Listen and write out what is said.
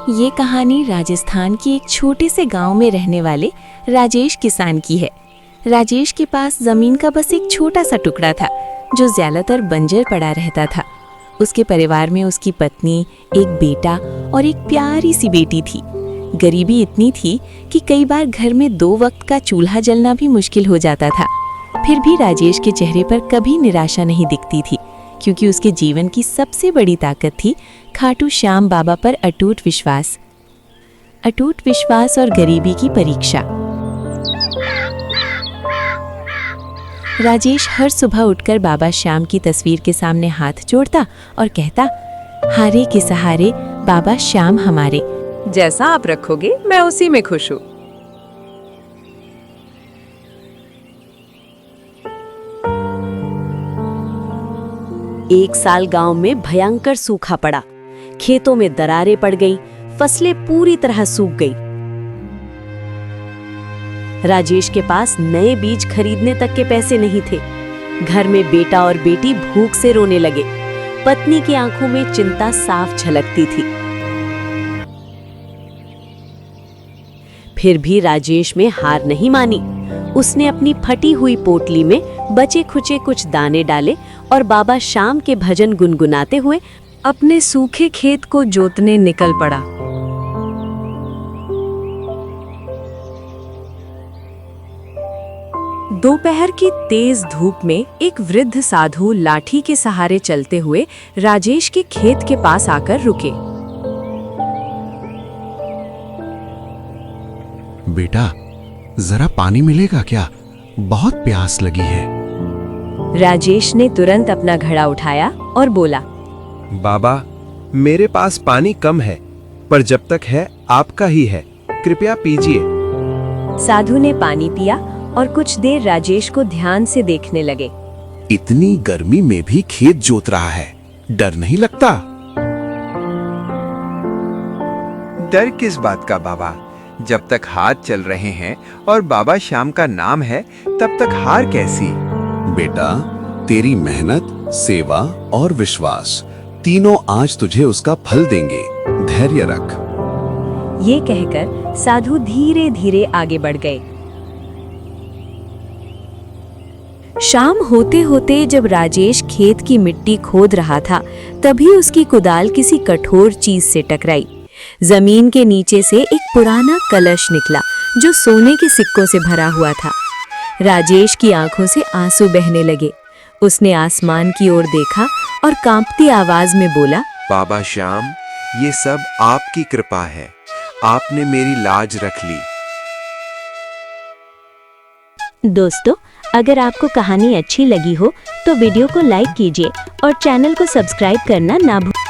ये कहानी राजस्थान के एक छोटे से गांव में रहने वाले राजेश किसान की है। राजेश के पास जमीन का बस एक छोटा सा टुकड़ा था जो ज्यादातर बंजर पड़ा रहता था। उसके परिवार में उसकी पत्नी, एक बेटा और एक प्यारी सी बेटी थी। गरीबी इतनी थी कि कई बार घर में 2 वक्त का चूल्हा जलना भी मुश्किल हो जाता था। फिर भी राजेश के चेहरे पर कभी निराशा नहीं दिखती थी, क्योंकि उसके जीवन की सबसे बड़ी ताकत थी खाटू श्याम बाबा पर अटूट विश्वास और गरीबी की परीक्षा। राजेश हर सुबह उठकर बाबा श्याम की तस्वीर के सामने हाथ जोड़ता और कहता, हारे के सहारे बाबा श्याम हमारे। जैसा आप रखोगे मैं उसी में खुश हूँ। एक साल गांव में भयंकर सूखा पड़ा। खेतों में दरारें पड़ गईं, फसलें पूरी तरह सूख गई। राजेश के पास नए बीज खरीदने तक के पैसे नहीं थे। घर में बेटा और बेटी भूख से रोने लगे। पत्नी की आंखों में चिंता साफ झलकती थी। फिर भी राजेश में हार नहीं मानी। उसने अपनी फटी हुई पोटली में बचे खुचे कुछ दाने डाले और बाबा श्याम के भजन गुनगुनाते हुए अपने सूखे खेत को जोतने निकल पड़ा। दोपहर की तेज धूप में एक वृद्ध साधु लाठी के सहारे चलते हुए राजेश के खेत के पास आकर रुके। बेटा, जरा पानी मिलेगा क्या? बहुत प्यास लगी है। राजेश ने तुरंत अपना घड़ा उठाया और बोला, बाबा, मेरे पास पानी कम है, पर जब तक है आपका ही है, कृपया पीजिए। साधु ने पानी पिया और कुछ देर राजेश को ध्यान से देखने लगे। इतनी गर्मी में भी खेत जोत रहा है, डर नहीं लगता? डर किस बात का बाबा? जब तक हाथ चल रहे हैं और बाबा श्याम का नाम है, तब तक हार कैसी? बेटा, तेरी मेहनत, सेवा और विश्वास तीनों आज तुझे उसका फल देंगे। धैर्य रख। ये कहकर साधु धीरे धीरे आगे बढ़ गए। शाम होते होते जब राजेश खेत की मिट्टी खोद रहा था, तभी उसकी कुदाल किसी कठोर चीज से टकराई। जमीन के नीचे से एक पुराना कलश निकला जो सोने के सिक्कों से भरा हुआ था। राजेश की आंखों से आंसू बहने लगे। उसने आसमान की ओर देखा और कांपती आवाज में बोला, बाबा श्याम, ये सब आपकी कृपा है। आपने मेरी लाज रख ली। दोस्तों, अगर आपको कहानी अच्छी लगी हो तो वीडियो को लाइक कीजिए और चैनल को सब्सक्राइब करना ना भूलिए।